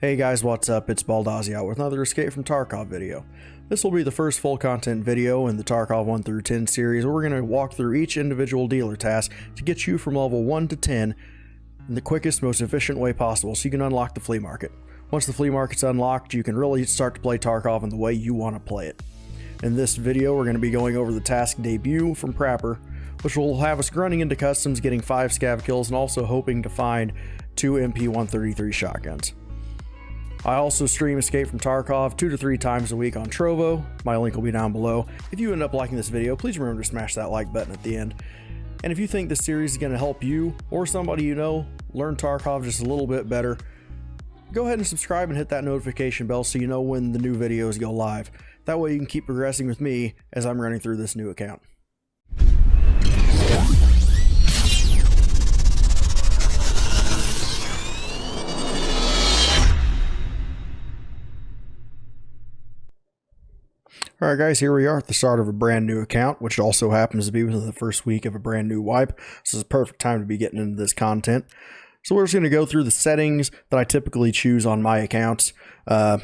Hey guys, what's up? It's Baldazzi out with another Escape from Tarkov video. This will be the first full content video in the Tarkov 1 through 10 series where we're going to walk through each individual dealer task to get you from level 1 to 10 in the quickest, most efficient way possible so you can unlock the flea market. Once the flea market's unlocked, you can really start to play Tarkov in the way you want to play it. In this video, we're going to be going over the task debut from Prapper, which will have us grunting into customs, getting 5 scav kills, and also hoping to find 2 MP133 shotguns. I also stream Escape from Tarkov 2 to 3 times a week on Trovo. My link will be down below. If you end up liking this video, please remember to smash that like button at the end. And if you think this series is going to help you or somebody you know learn Tarkov just a little bit better, go ahead and subscribe and hit that notification bell so you know when the new videos go live. That way you can keep progressing with me as I'm running through this new account. Alright guys, here we are at the start of a brand new account, which also happens to be within the first week of a brand new wipe. This is a perfect time to be getting into this content. So we're just going to go through the settings that I typically choose on my accounts that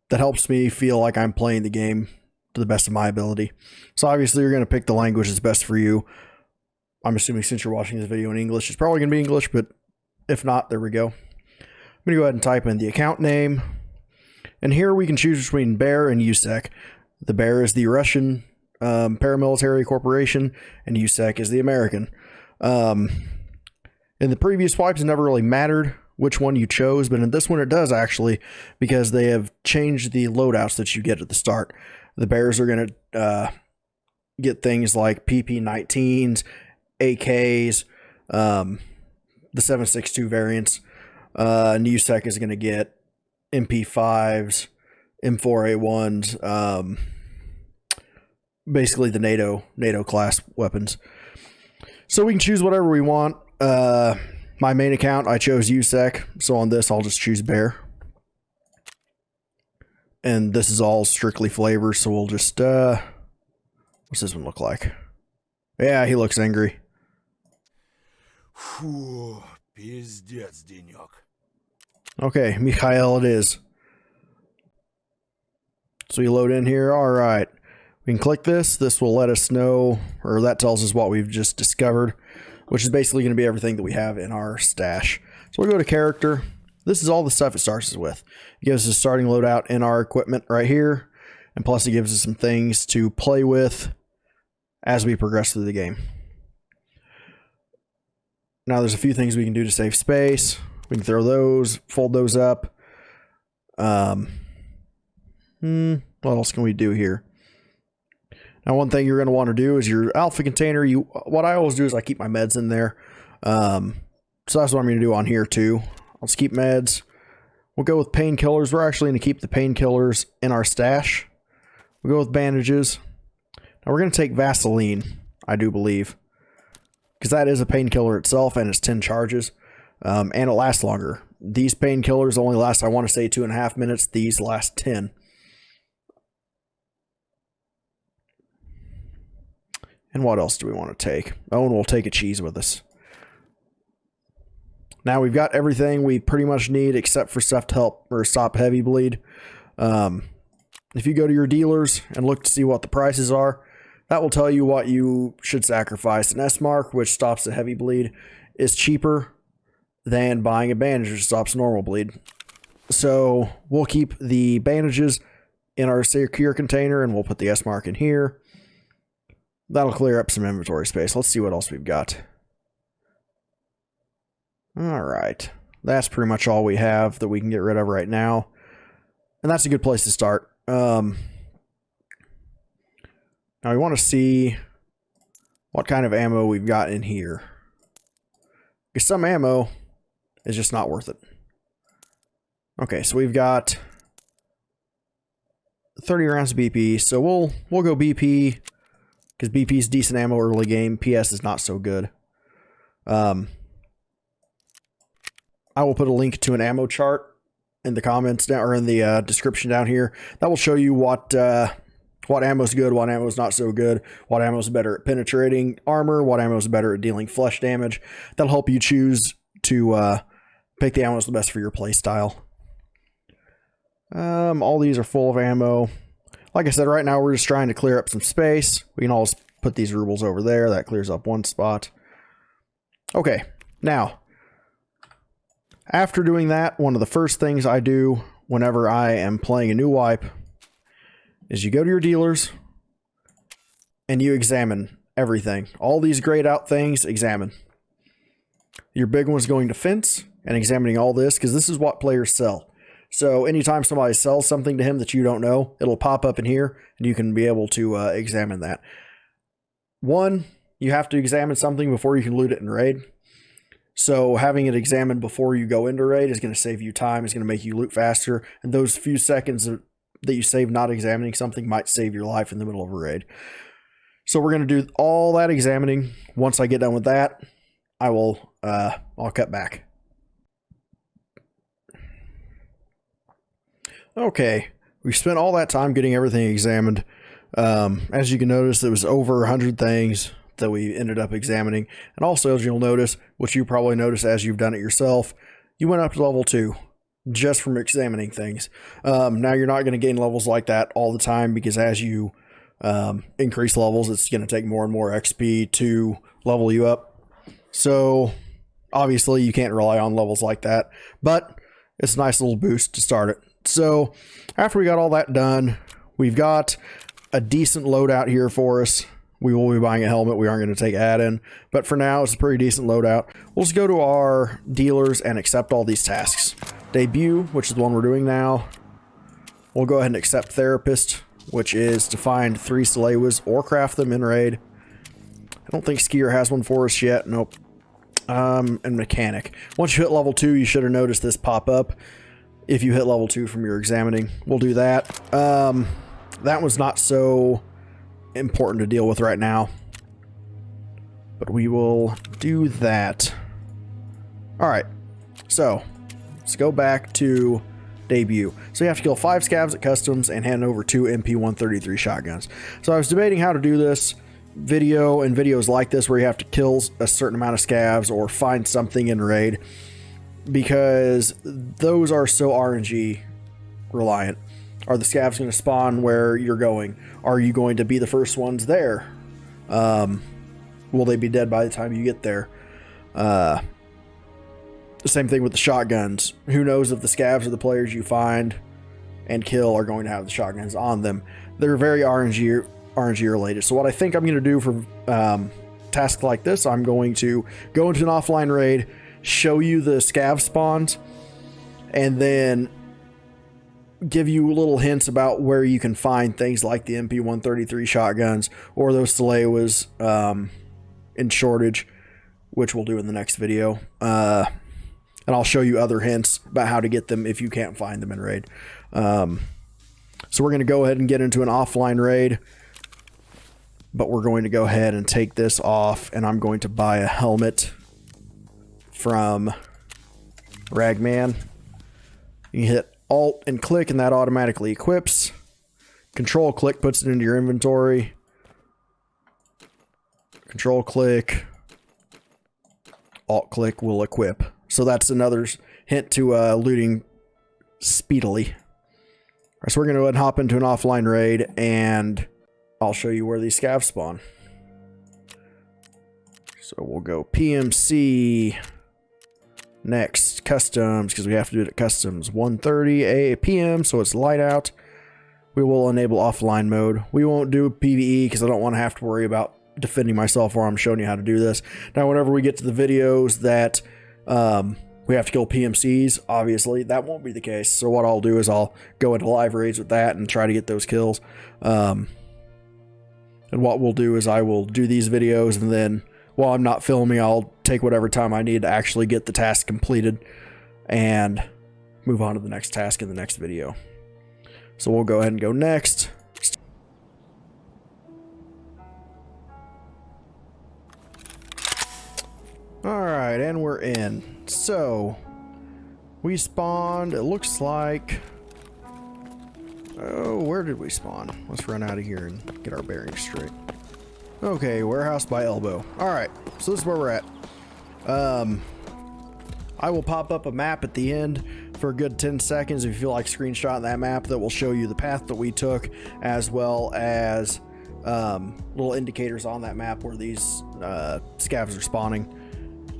helps me feel like I'm playing the game to the best of my ability. So obviously you're going to pick the language that's best for you. I'm assuming since you're watching this video in English, it's probably going to be English, but if not, there we go. I'm going to go ahead and type in the account name. And here we can choose between Bear and USEC. The Bear is the Russian paramilitary corporation, and USEC is the American. In the previous wipes, it never really mattered which one you chose, but in this one it does actually, because they have changed the loadouts that you get at the start. The Bears are going to get things like PP-19s, AKs, the 7.62 variants, and USEC is going to get MP5s, M4A1s, basically the NATO class weapons. So we can choose whatever we want. My main account, I chose USEC, so on this I'll just choose Bear. And this is all strictly flavor, so we'll just, what's this one look like? Yeah, he looks angry. Okay, Mikhail it is. So you load in here, alright. We can click this. This will let us know, or that tells us what we've just discovered, which is basically going to be everything that we have in our stash. So we'll go to character. This is all the stuff it starts us with. It gives us a starting loadout in our equipment right here, and plus it gives us some things to play with as we progress through the game. Now there's a few things we can do to save space. We can throw those, fold those up. What else can we do here? Now, one thing you're going to want to do is your alpha container. What I always do is I keep my meds in there. So that's what I'm going to do on here too. Let's keep meds. We'll go with painkillers. We're actually going to keep the painkillers in our stash. We'll go with bandages. Now we're going to take Vaseline, I do believe, because that is a painkiller itself and it's 10 charges. And it lasts longer. These painkillers only last, I want to say, 2.5 minutes. These last 10. And what else do we want to take? Oh, and we'll take a cheese with us. Now we've got everything we pretty much need except for stuff to help or stop heavy bleed. If you go to your dealers and look to see what the prices are, that will tell you what you should sacrifice. An S-Mark, which stops the heavy bleed, is cheaper than buying a bandage, which stops normal bleed. So we'll keep the bandages in our secure container and we'll put the S-Mark in here. That'll clear up some inventory space. Let's see what else we've got. Alright. That's pretty much all we have that we can get rid of right now. And that's a good place to start. Now we want to see what kind of ammo we've got in here. Because some ammo is just not worth it. Okay, so we've got 30 rounds of BP. So we'll go BP. Because BP is decent ammo early game. PS is not so good. I will put a link to an ammo chart in the comments down, or in the description down here. That will show you what ammo is good, what ammo is not so good, what ammo is better at penetrating armor, what ammo is better at dealing flesh damage. That'll help you choose to pick the ammo that's the best for your play style. All these are full of ammo. Like I said, right now we're just trying to clear up some space. We can always put these rubles over there. That clears up one spot. Okay, now, after doing that, one of the first things I do whenever I am playing a new wipe is you go to your dealers and you examine everything. All these grayed out things, examine. Your big one's going to fence and examining all this, because this is what players sell. So anytime somebody sells something to him that you don't know, it'll pop up in here and you can be able to examine that. One, you have to examine something before you can loot it in raid. So having it examined before you go into raid is going to save you time. It's going to make you loot faster. And those few seconds that you save not examining something might save your life in the middle of a raid. So we're going to do all that examining. Once I get done with that, I'll cut back. Okay, we spent all that time getting everything examined. As you can notice, there was over 100 things that we ended up examining. And also, as you'll notice, which you probably notice as you've done it yourself, you went up to level 2 just from examining things. Now you're not going to gain levels like that all the time, because as you increase levels, it's going to take more and more XP to level you up. So obviously you can't rely on levels like that, but it's a nice little boost to start it. So after we got all that done, we've got a decent loadout here for us. We will be buying a helmet. We aren't going to take add-in, but for now it's a pretty decent loadout. We'll just go to our dealers and accept all these tasks. Debut, which is the one we're doing now. We'll go ahead and accept Therapist, which is to find 3 Salewas or craft them in raid. I don't think Skier has one for us yet. Nope. And Mechanic. Once you hit level 2, you should have noticed this pop up. If you hit level 2 from your examining, we'll do that. That was not so important to deal with right now, but we will do that. All right, so let's go back to debut. So you have to kill 5 scavs at customs and hand over 2 MP133 shotguns. So I was debating how to do this video and videos like this where you have to kill a certain amount of scavs or find something in raid, because those are so RNG reliant. Are the scavs going to spawn where you're going? Are you going to be the first ones there? Will they be dead by the time you get there? The same thing with the shotguns. Who knows if the scavs or the players you find and kill are going to have the shotguns on them. They're very RNG related. So what I think I'm going to do for tasks like this, I'm going to go into an offline raid, show you the scav spawns, and then give you little hints about where you can find things like the MP133 shotguns or those Salewas in shortage, which we'll do in the next video. And I'll show you other hints about how to get them if you can't find them in raid. So we're going to go ahead and get into an offline raid, but we're going to go ahead and take this off, and I'm going to buy a helmet from Ragman. You hit Alt and click and that automatically equips. Control click puts it into your inventory. Control click, Alt click will equip. So that's another hint to looting speedily. All right, so we're going to go ahead and hop into an offline raid, and I'll show you where these scavs spawn. So we'll go PMC. Next, customs, because we have to do it at customs. 1:30 p.m., so it's light out. We will enable offline mode. We won't do PvE because I don't want to have to worry about defending myself while I'm showing you how to do this. Now, whenever we get to the videos that we have to kill PMCs, obviously, that won't be the case. So what I'll do is I'll go into live raids with that and try to get those kills. And what we'll do is I will do these videos, and then while I'm not filming, I'll take whatever time I need to actually get the task completed and move on to the next task in the next video. So we'll go ahead and go next. Alright, and we're in. So, we spawned, it looks like... Oh, where did we spawn? Let's run out of here and get our bearings straight. Okay, warehouse by elbow. Alright, so this is where we're at. I will pop up a map at the end for a good 10 seconds if you feel like screenshotting that map. That will show you the path that we took, as well as little indicators on that map where these scavs are spawning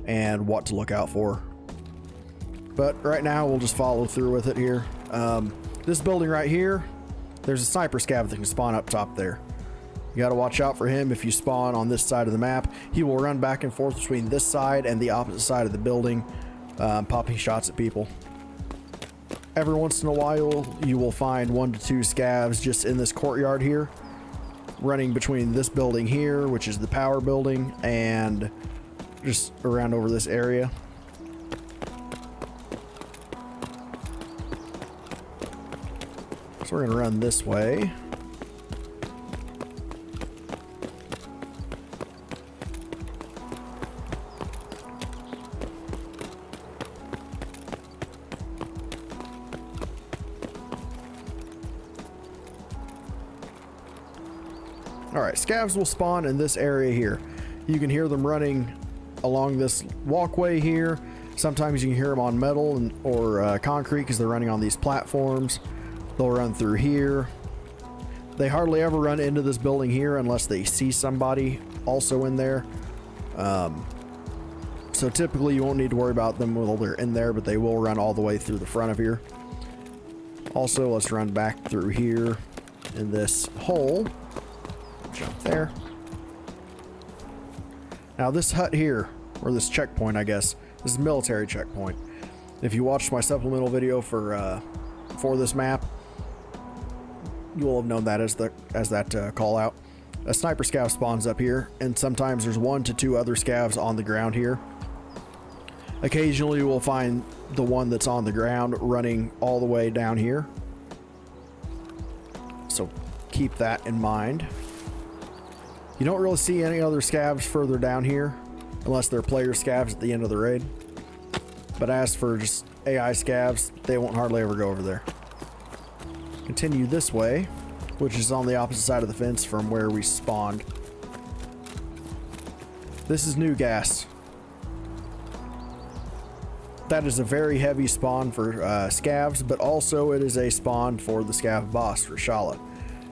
and what to look out for. But right now we'll just follow through with it here. This building right here, there's a sniper scav that can spawn up top there. You got to watch out for him. If you spawn on this side of the map, he will run back and forth between this side and the opposite side of the building, popping shots at people. Every once in a while, you will find 1 to 2 scavs just in this courtyard here, running between this building here, which is the power building, and just around over this area. So we're going to run this way. Alright, scavs will spawn in this area here. You can hear them running along this walkway here. Sometimes you can hear them on metal or concrete because they're running on these platforms. They'll run through here. They hardly ever run into this building here unless they see somebody also in there. So typically you won't need to worry about them while they're in there, but they will run all the way through the front of here. Also, let's run back through here in this hole. Jump there. Now this hut here, or this checkpoint, I guess, this is a military checkpoint. If you watched my supplemental video for this map, you will have known that as that call out. A sniper scav spawns up here, and sometimes there's 1 to 2 other scavs on the ground here. Occasionally you will find the one that's on the ground running all the way down here. So keep that in mind. You don't really see any other scavs further down here, unless they're player scavs at the end of the raid. But as for just AI scavs, they won't hardly ever go over there. Continue this way, which is on the opposite side of the fence from where we spawned. This is new gas. That is a very heavy spawn for scavs, but also it is a spawn for the scav boss, Reshala.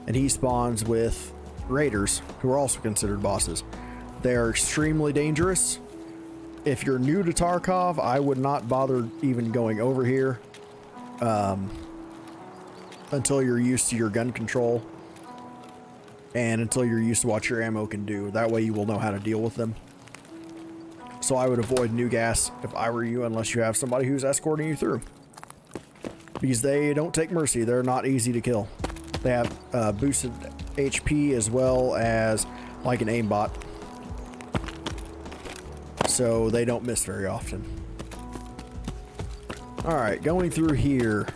And he spawns with raiders, who are also considered bosses. They are extremely dangerous. If you're new to Tarkov, I would not bother even going over here until you're used to your gun control and until you're used to what your ammo can do. That way you will know how to deal with them. So I would avoid new gas if I were you, unless you have somebody who's escorting you through, because they don't take mercy. They're not easy to kill. They have boosted HP as well as like an aimbot, so they don't miss very often. Alright, going through here.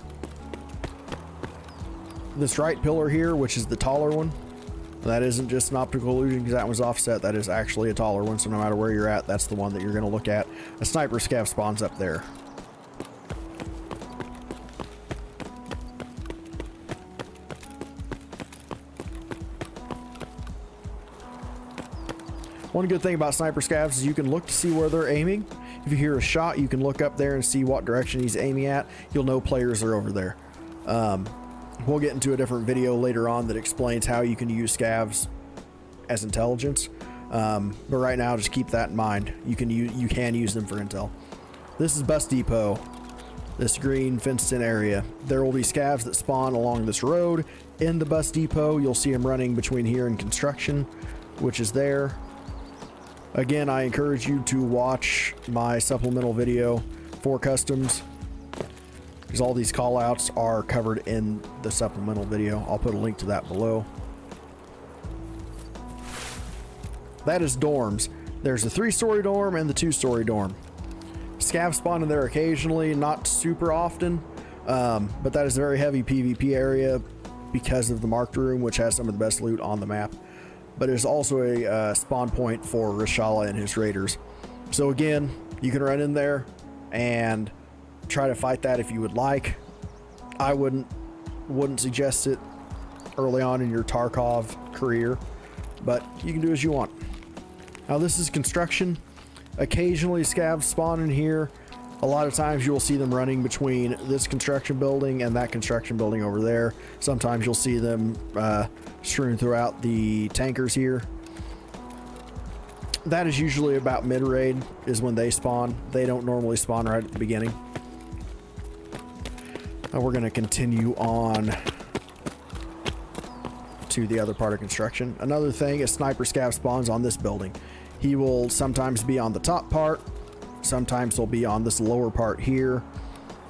This right pillar here, which is the taller one, that isn't just an optical illusion because that one's offset. That is actually a taller one, so no matter where you're at, that's the one that you're going to look at. A sniper scav spawns up there. One good thing about sniper scavs is you can look to see where they're aiming. If you hear a shot, you can look up there and see what direction he's aiming at. You'll know players are over there. We'll get into a different video later on that explains how you can use scavs as intelligence. But right now, just keep that in mind. You can use them for intel. This is bus depot. This green fenced-in area. There will be scavs that spawn along this road. In the bus depot, you'll see them running between here and construction, which is there. Again, I encourage you to watch my supplemental video for customs, because all these callouts are covered in the supplemental video. I'll put a link to that below. That is dorms. There's the 3-story dorm and the 2-story dorm. Scav spawn in there occasionally, not super often, but that is a very heavy PvP area because of the marked room, which has some of the best loot on the map. But it's also a spawn point for Reshala and his raiders. So again, you can run in there and try to fight that if you would like. I wouldn't suggest it early on in your Tarkov career, but you can do as you want. Now this is construction. Occasionally scavs spawn in here. A lot of times you'll see them running between this construction building and that construction building over there. Sometimes you'll see them strewn throughout the tankers here. That is usually about mid-raid is when they spawn. They don't normally spawn right at the beginning. Now we're going to continue on to the other part of construction. Another thing is sniper scav spawns on this building. He will sometimes be on the top part. Sometimes he'll be on this lower part here.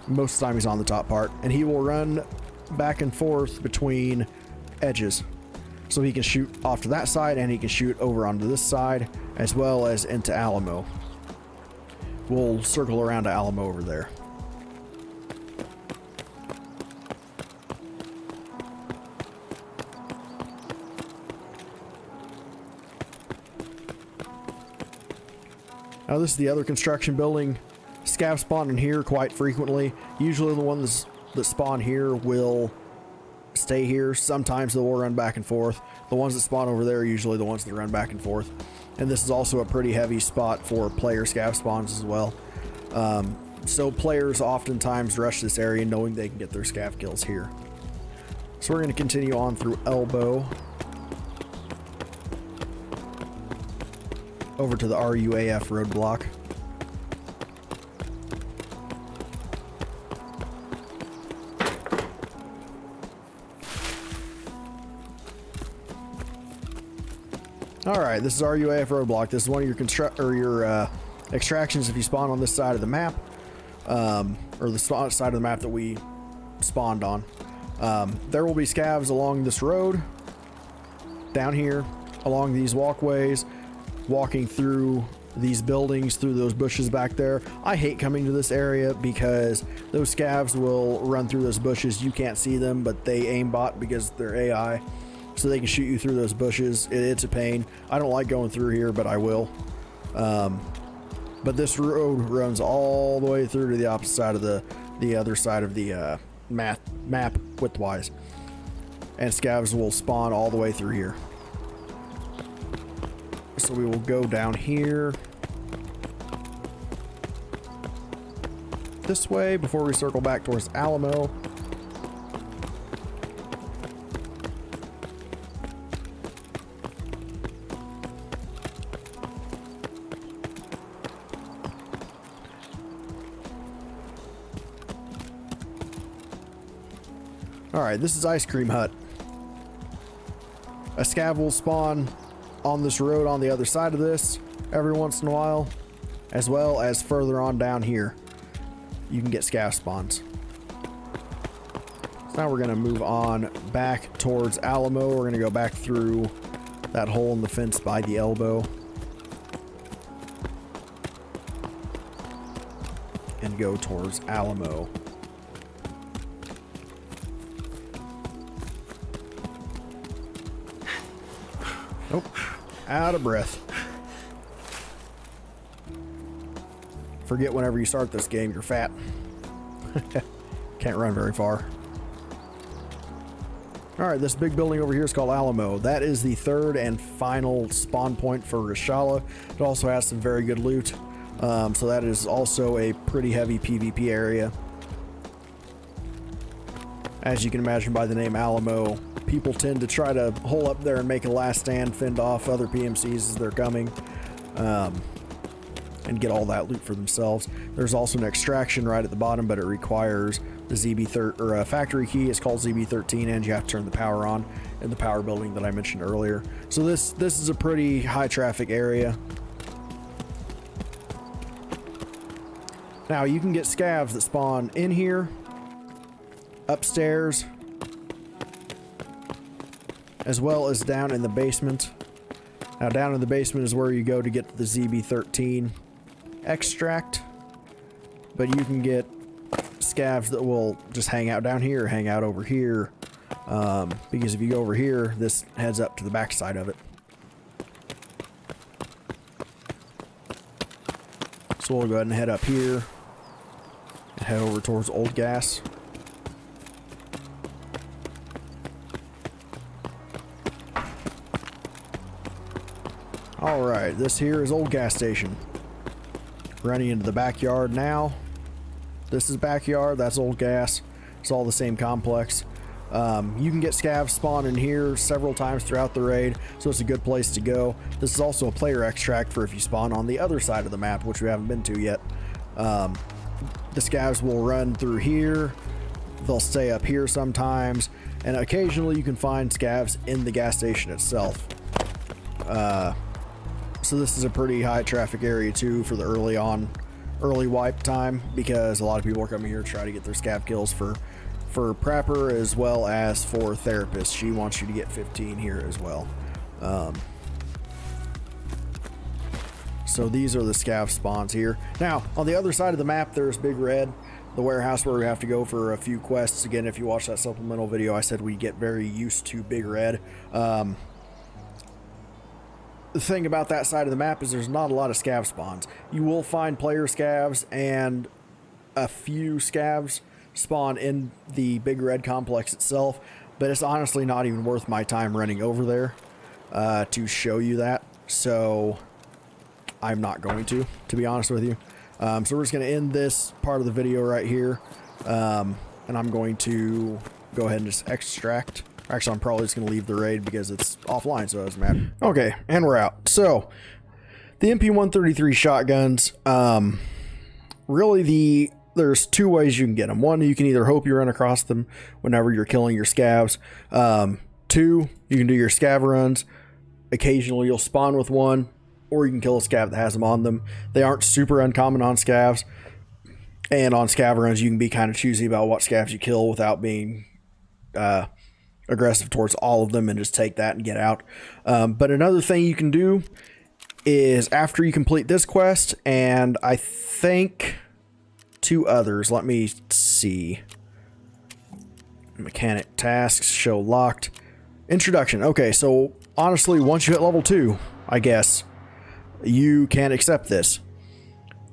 Most of the time he's on the top part. And he will run back and forth between edges. So he can shoot off to that side and he can shoot over onto this side as well as into Alamo. We'll circle around to Alamo over there. Now this is the other construction building. Scav spawn in here quite frequently. Usually the ones that spawn here will stay here. Sometimes they will run back and forth. The ones that spawn over there are usually the ones that run back and forth. And this is also a pretty heavy spot for player scav spawns as well. So players oftentimes rush this area knowing they can get their scav kills here. So we're going to continue on through Elbow. Over to the RUAF roadblock. Alright, this is RUAF roadblock. This is one of your extractions if you spawn on this side of the map. Or the side of the map that we spawned on. There will be scavs along this road. Down here. Along these walkways. Walking through these buildings, through those bushes back there. I hate coming to this area because those scavs will run through those bushes. You can't see them, but they aimbot because they're AI. So they can shoot you through those bushes. It's a pain. I don't like going through here, but I will. But this road runs all the way through to the opposite side of the other side of the map widthwise. And scavs will spawn all the way through here. So we will go down here this way before we circle back towards Alamo. Alright, this is Ice Cream Hut. A scav will spawn on this road on the other side of this every once in a while, as well as further on down here. You can get scav spawns. So now we're going to move on back towards Alamo. We're going to go back through that hole in the fence by the Elbow. And go towards Alamo. Nope. Out of breath. Forget whenever you start this game, you're fat. Can't run very far. Alright, this big building over here is called Alamo. That is the third and final spawn point for Reshala. It also has some very good loot. So that is also a pretty heavy PvP area. As you can imagine by the name Alamo, people tend to try to hole up there and make a last stand, fend off other PMCs as they're coming, and get all that loot for themselves. There's also an extraction right at the bottom, but it requires the ZB13 or a factory key. It's called ZB13, and you have to turn the power on in the power building that I mentioned earlier. So this is a pretty high traffic area. Now you can get scavs that spawn in here, upstairs, as well as down in the basement. Now down in the basement is where you go to get the ZB13 extract, but you can get scavs that will just hang out down here, hang out over here, because if you go over here, this heads up to the back side of it. So we'll go ahead and head up here and head over towards Old Gas. Alright, this here is Old Gas Station. Running into the backyard now. This is backyard. That's old gas. It's all the same complex. You can get scavs spawn in here several times throughout the raid, so it's a good place to go. This is also a player extract for if you spawn on the other side of the map, which we haven't been to yet. The scavs will run through here. They'll stay up here sometimes, and occasionally you can find scavs in the gas station itself. So this is a pretty high traffic area too for the early wipe time, because a lot of people are coming here to try to get their scav kills for Prepper as well as for Therapist. She wants you to get 15 here as well. So these are the scav spawns here. Now, on the other side of the map, there's Big Red, the warehouse where we have to go for a few quests. Again, if you watch that supplemental video, I said we get very used to Big Red. The thing about that side of the map is there's not a lot of scav spawns. You will find player scavs, and a few scavs spawn in the Big Red complex itself, but it's honestly not even worth my time running over there to show you that, so I'm not going to be honest with you. So we're just going to end this part of the video right here, and I'm going to go ahead and just extract. Actually, I'm probably just going to leave the raid because it's offline, so it doesn't matter. Okay, and we're out. So the MP133 shotguns, really there's two ways you can get them. One, you can either hope you run across them whenever you're killing your scavs. Two, you can do your scav runs. Occasionally you'll spawn with one, or you can kill a scav that has them on them. They aren't super uncommon on scavs. And on scav runs, you can be kind of choosy about what scavs you kill without being aggressive towards all of them and just take that and get out. But another thing you can do is after you complete this quest, and I think two others. Let me see. Mechanic tasks, show locked. Introduction. Okay, so honestly, once you hit level 2, I guess, you can accept this.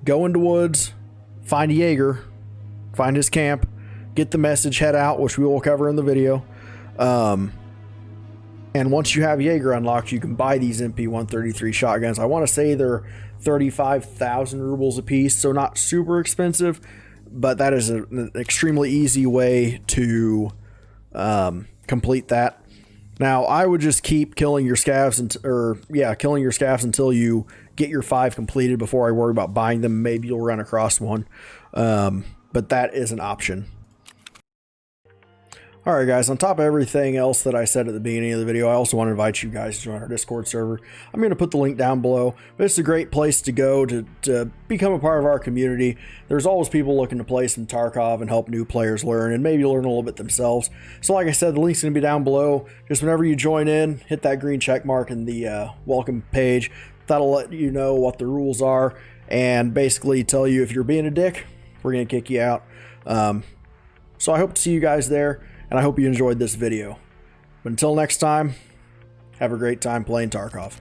Go into woods, find a Jaeger, find his camp, get the message, head out, which we will cover in the video. And once you have Jaeger unlocked, you can buy these MP133 shotguns. I want to say they're 35,000 rubles a piece, so not super expensive, but that is an extremely easy way to complete that. Now, I would just keep killing your scavs until you get your 5 completed before I worry about buying them. Maybe you'll run across one, but that is an option. Alright guys, on top of everything else that I said at the beginning of the video, I also want to invite you guys to join our Discord server. I'm going to put the link down below, but it's a great place to go to become a part of our community. There's always people looking to play some Tarkov and help new players learn, and maybe learn a little bit themselves. So like I said, the link's going to be down below. Just whenever you join in, hit that green check mark in the welcome page. That'll let you know what the rules are, and basically tell you if you're being a dick, we're going to kick you out. So I hope to see you guys there. And I hope you enjoyed this video. But until next time, have a great time playing Tarkov.